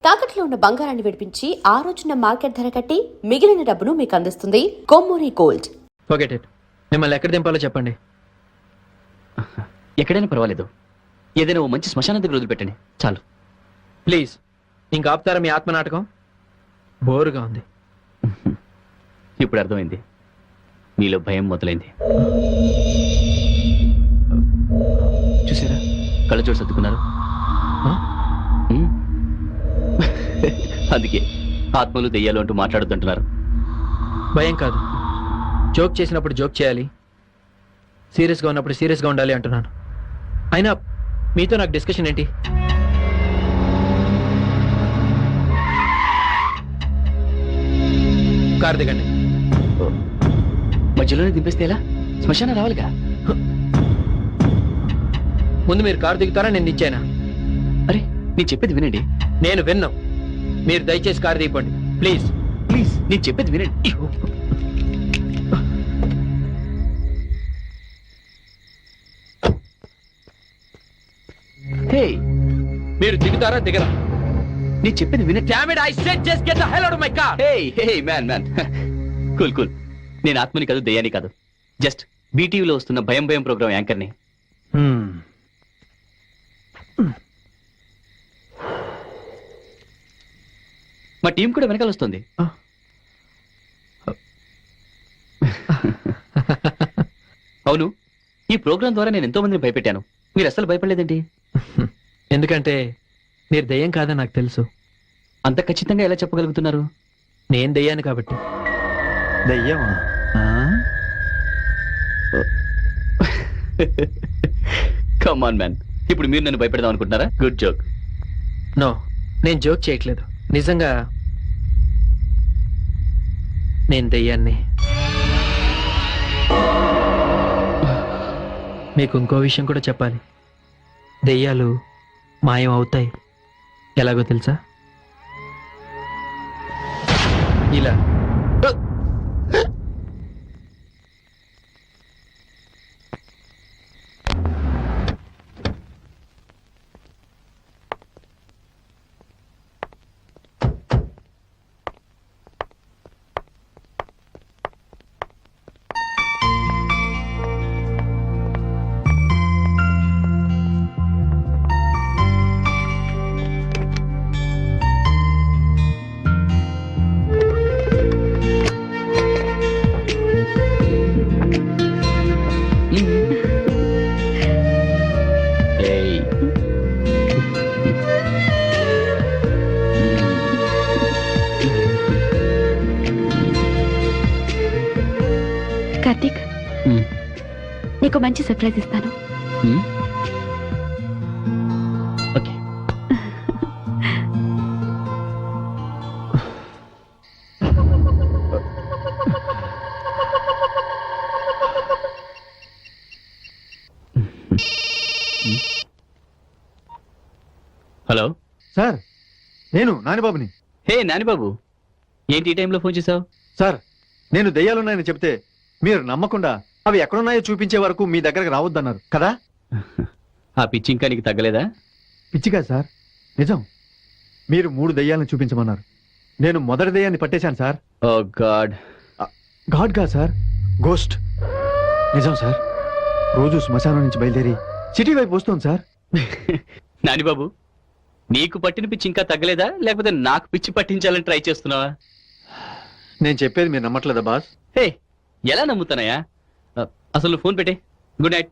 తాకట్లో ఉన్న బంగారాన్ని విడిపించి ఆ రోజున మార్కెట్ ధర కట్టి మిగిలిన డబ్బును మీకు అందిస్తుంది కొమ్మూరి గోల్డ్. Forget it. మిమ్మల్ని ఎక్కడ దింపాలో చెప్పండి. ఎక్కడైనా పర్వాలేదు, ఏదైనా ఓ మంచి శ్మశానం దగ్గర వదిలిపెట్టండి చాలు. ప్లీజ్, ఇంకా ఆపుతారా మీ ఆత్మ నాటకం? బోరుగా ఉంది. ఇప్పుడు అర్థమైంది, మీలో భయం మొదలైంది. చూసారా, కళ్ళ చోటు సర్దుకున్నారు. అందుకే ఆత్మలు దెయ్యాలు అంటూ మాట్లాడొద్దంటున్నారు. భయం కాదు, జోక్ చేసినప్పుడు జోక్ చేయాలి, సీరియస్గా ఉన్నప్పుడు సీరియస్గా ఉండాలి అంటున్నాను. అయినా మీతో నాకు డిస్కషన్ ఏంటి? కారు దిగండి. మధ్యలోనే దింపేస్తే ఎలా? శ్మశానం రావాలిగా. ముందు మీరు కారు దిగుతారా, నేను ఇచ్చానా? అరే, నేను చెప్పేది వినండి. నేను విన్నాం. మీరు దయచేసి కారు దిగిపోండి ప్లీజ్. ప్లీజ్, నేను చెప్పేది వినండి. హే, మీరు దిగుతారా దిగరా? నేను చెప్పేది వినండి. Damn it, I said just get the hell out of my car. Hey man cool cool. నేను ఆత్మని కాదు, దయ్యాన్ని కాదు, జస్ట్ బీటీవీలో వస్తున్న భయం భయం ప్రోగ్రామ్ యాంకర్ని. మా టీం కూడా వెనకాల వస్తుంది. అవును, ఈ ప్రోగ్రాం ద్వారా నేను ఎంతో మందిని భయపెట్టాను, మీరు అసలు భయపడలేదండి. ఎందుకంటే మీరు దయ్యం కాదని నాకు తెలుసు. అంత ఖచ్చితంగా ఎలా చెప్పగలుగుతున్నారు? నేను దయ్యాను కాబట్టి. దయ్యమా? కమ్ ఆన్ మ్యాన్, ఇప్పుడు మీరు నన్ను భయపెడదాం అనుకుంటున్నారా? Good joke. నో, నేను జోక్ చేయట్లేదు, నిజంగా నేను దయ్యాన్ని. మీకు ఇంకో విషయం కూడా చెప్పాలి. దెయ్యాలు మాయం అవుతాయి. ఎలాగో తెలుసా? ఇలా. కార్తీక్, నీకు మంచి సర్ప్రైజ్ ఇస్తాను. ఓకే. హలో సార్, నేను నానిబాబుని. హే నానిబాబు, ఏంటి ఈ టైంలో ఫోన్ చేసావు? సార్, నేను దెయ్యాలున్నాయని చెప్తే మీరు నమ్మకుండా అవి ఎక్కడున్నాయో చూపించే వరకు మీ దగ్గరకు రావద్దన్నారు కదా. ఆ పిచ్చి ఇంకా నీకు తగ్గలేదా? పిచ్చిగా సార్, నిజం. మీరు 3 దెయ్యాలను చూపించమన్నారు. నేను మొదటి దెయ్యాన్ని పట్టేశాను సార్. ఓ గాడ్. గాడ్ గా సార్, గోస్ట్. నిజం సార్, రోజు శ్మశానం నుంచి బయలుదేరి సిటీ వైపు వస్తుంది సార్. నానిబాబు, నీకు పట్టిన పిచ్చి ఇంకా తగ్గలేదా, లేకపోతే నాకు పిచ్చి పట్టించాలని ట్రై చేస్తున్నావా? నేను చెప్పేది మీరు నమ్మట్లేదా బాస్? హే, ఎలా నమ్ముతానయా? అసలు ఫోన్ పెట్టే. Good night.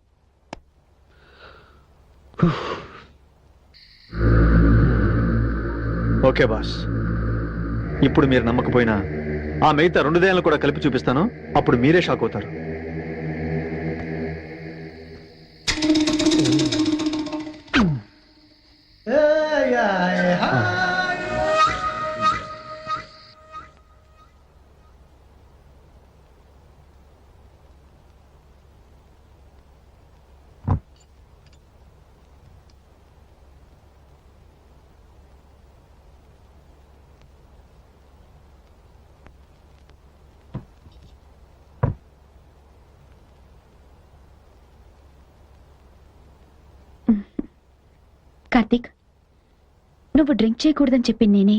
ఓకే బాస్, ఇప్పుడు మీరు నమ్మకపోయినా ఆ మిగతా 2 దెయ్యాలను కూడా కలిపి చూపిస్తాను. అప్పుడు మీరే షాక్ అవుతారు. కార్తీక్, నువ్వు డ్రింక్ చేయకూడదని చెప్పి నేనే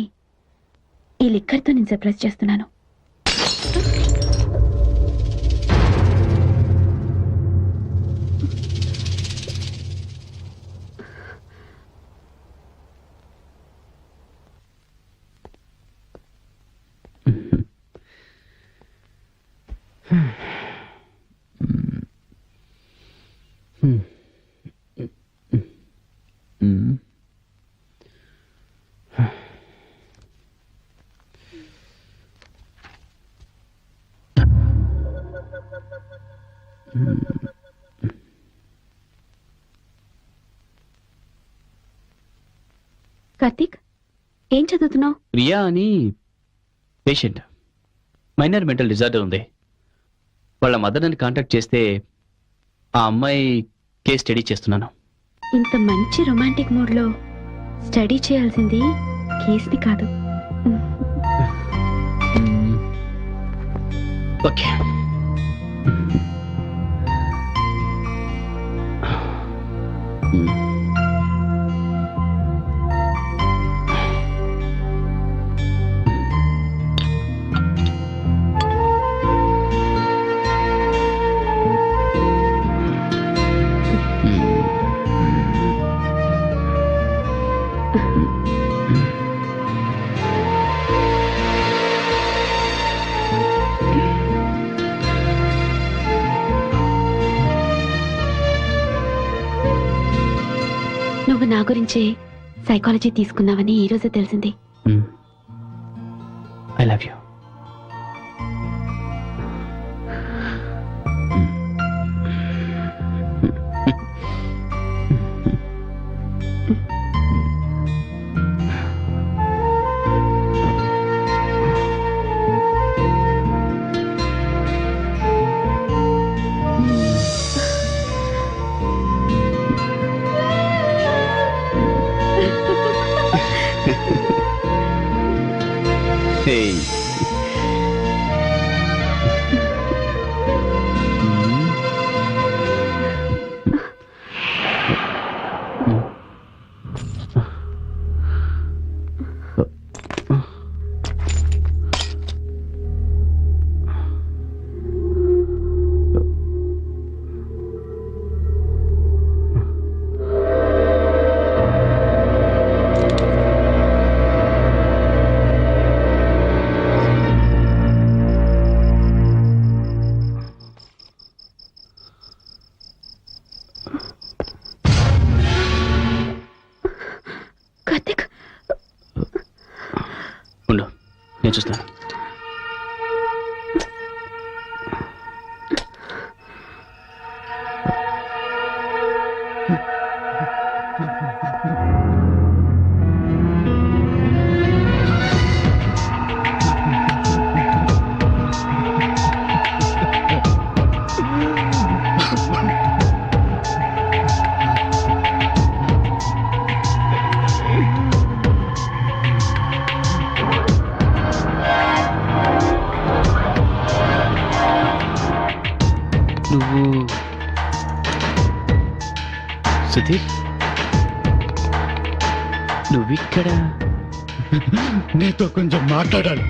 ఈ లిక్కర్తో నేను సర్ప్రైజ్ చేస్తున్నాను. కార్తీక్, ఏం చదువుతున్నావు? ప్రియా అని పేషెంట్, మైనర్ మెంటల్ డిజార్డర్ ఉంది. వాళ్ళ మదర్ అని కాంటాక్ట్ చేస్తే ఆ అమ్మాయి కేస్ స్టడీ చేస్తున్నాను. ఇంత మంచి రొమాంటిక్ మూడ్ లో స్టడీ చేయాల్సింది కేస్ని కాదు. ఓకే. నువ్వు నా గురించే సైకాలజీ తీసుకున్నావని ఈ రోజే తెలిసింది. I love you. Hey. Karthik, ఉండు, నేను చూస్తాను. నువ్వు సుధీర్, నువ్విక్కడ? నీతో కొంచెం మాట్లాడాలి.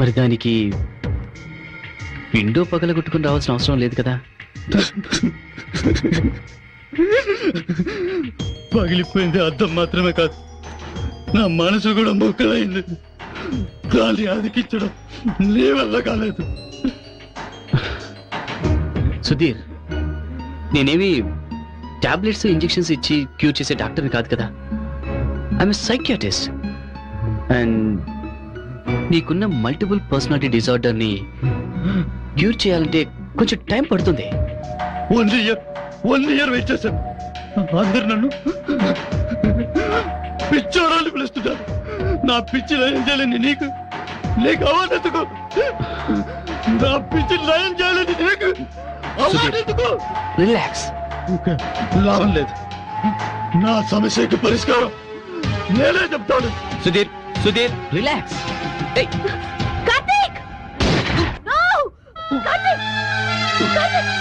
మరి దానికి విండో పగలగొట్టుకుని రావాల్సిన అవసరం లేదు కదా. పగిలిపోయింది అర్థం మాత్రమే కాదు, నా మనసు కూడా మొక్కలైంది. గాలి అదికించడం నీ వల్ల కాలేదు. సుధీర్, నేనేమి టాబ్లెట్స్ ఇంజెక్షన్స్ ఇచ్చి క్యూర్ చేసే డాక్టర్ని కాదు కదా. I'm psychiatrist. అండ్ నీకున్న మల్టిపుల్ పర్సనాలిటీ డిజార్డర్ని క్యూర్ చేయాలంటే కొంచెం టైం పడుతుంది. 1 year వెయిట్ చేశాను. అందరు నన్ను పిచ్చోడాలు పిలుస్తున్నారు. నా పిచ్చి లయం చేయాలని నీకు అవార్డెందుకు? నా పిచ్చి లయం చేయాలని నీకు అవార్డెందుకు? రిలాక్స్. లాభం లేదు. నా సమస్యకి పరిష్కారం నేనే చెప్తాను. సుధీర్, సుధీర్, రిలాక్స్. కార్తీక్! No! కార్తీక్! కార్తీక్!